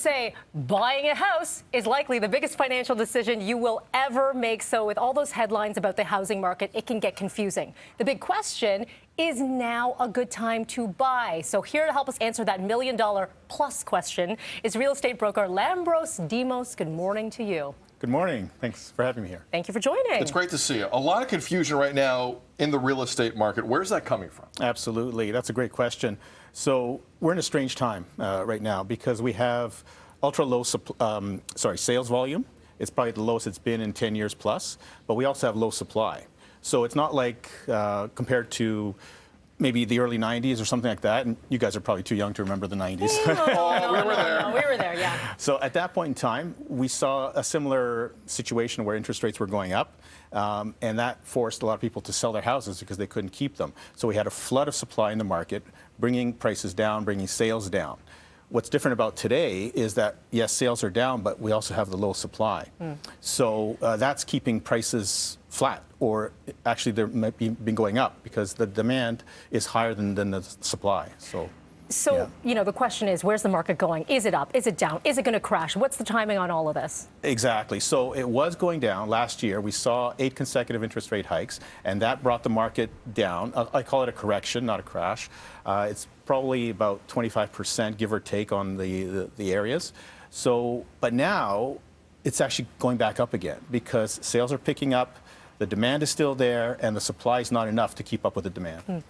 Say buying a house is likely the biggest financial decision you will ever make. So with all those headlines about the housing market, it can get confusing. The big question is, now a good time to buy? So here to help us answer that $1 million plus question is real estate broker Lambros B. Good morning to you. Good morning. Thanks for having me here. Thank you for joining. It's great to see you. A lot of confusion right now in the real estate market. Where's that coming from? Absolutely. That's a great question. So we're in a strange time right now because we have ultra low sales volume. It's probably the lowest it's been in 10 years plus, but we also have low supply. So it's not like compared to maybe the early 90s or something like that. And you guys are probably too young to remember the 90s. No, we were there, yeah. So at that point in time, we saw a similar situation where interest rates were going up. And that forced a lot of people to sell their houses because they couldn't keep them. So we had a flood of supply in the market, bringing prices down, bringing sales down. What's different about today is that, yes, sales are down, but we also have the low supply. So that's keeping prices flat, or actually they might be been going up because the demand is higher than the supply. So yeah. You know, the question is, where's the market going? Is it up? Is it down? Is it going to crash? What's the timing on all of this? Exactly. So it was going down last year. We saw 8 consecutive interest rate hikes, and that brought the market down. I call it a correction, not a crash. It's probably about 25%, give or take, on the areas. So, but now it's actually going back up again because sales are picking up, the demand is still there, and the supply is not enough to keep up with the demand.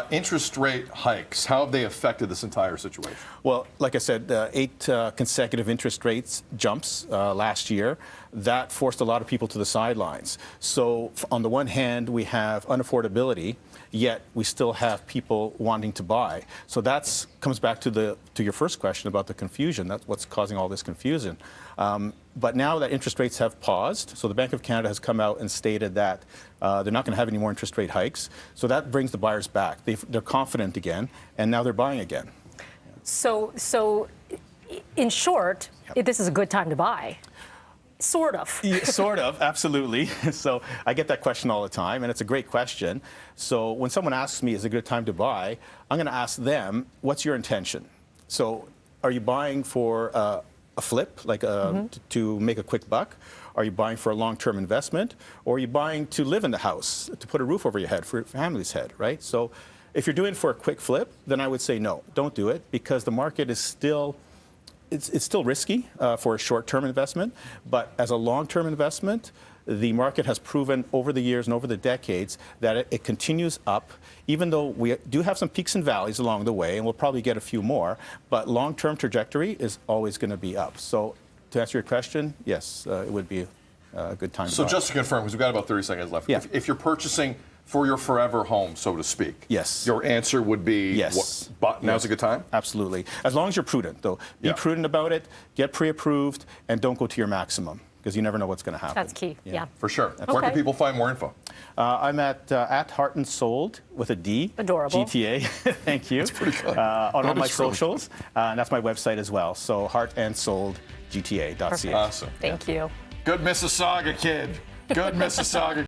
Interest rate hikes, how have they affected this entire situation? Well, like I said, 8 consecutive interest rates jumps last year. That forced a lot of people to the sidelines. So on the one hand, we have unaffordability, yet we still have people wanting to buy. So that comes back to your first question about the confusion. That's what's causing all this confusion. But now that interest rates have paused, so the Bank of Canada has come out and stated that they're not going to have any more interest rate hikes. So that brings the buyers back. They're confident again, and now they're buying again. So in short, this is a good time to buy. Sort of. Yeah, sort of, absolutely. So I get that question all the time, and it's a great question. So when someone asks me, is it a good time to buy, I'm going to ask them, what's your intention? So are you buying for a flip, like to make a quick buck? Are you buying for a long-term investment? Or are you buying to live in the house, to put a roof over your head, for your family's head, right? So if you're doing it for a quick flip, then I would say no, don't do it, because the market is still it's still risky for a short-term investment, but as a long-term investment, the market has proven over the years and over the decades that it continues up, even though we do have some peaks and valleys along the way, and we'll probably get a few more, but long-term trajectory is always going to be up. So to answer your question, yes, it would be a good time to buy. So just to confirm, because we've got about 30 seconds left, yeah. If you're purchasing for your forever home, so to speak, yes, your answer would be, yes. Now's a good time? Absolutely. As long as you're prudent, though. Be prudent about it, get pre-approved, and don't go to your maximum, because you never know what's going to happen. That's key, yeah. For sure. Where can people find more info? I'm at Heart and Sold with a D. Adorable. GTA. Thank you. That's pretty good. On all my socials. And that's my website as well. So heartandsoldgta.ca. Awesome. Thank you. Good Mississauga kid. Good Mississauga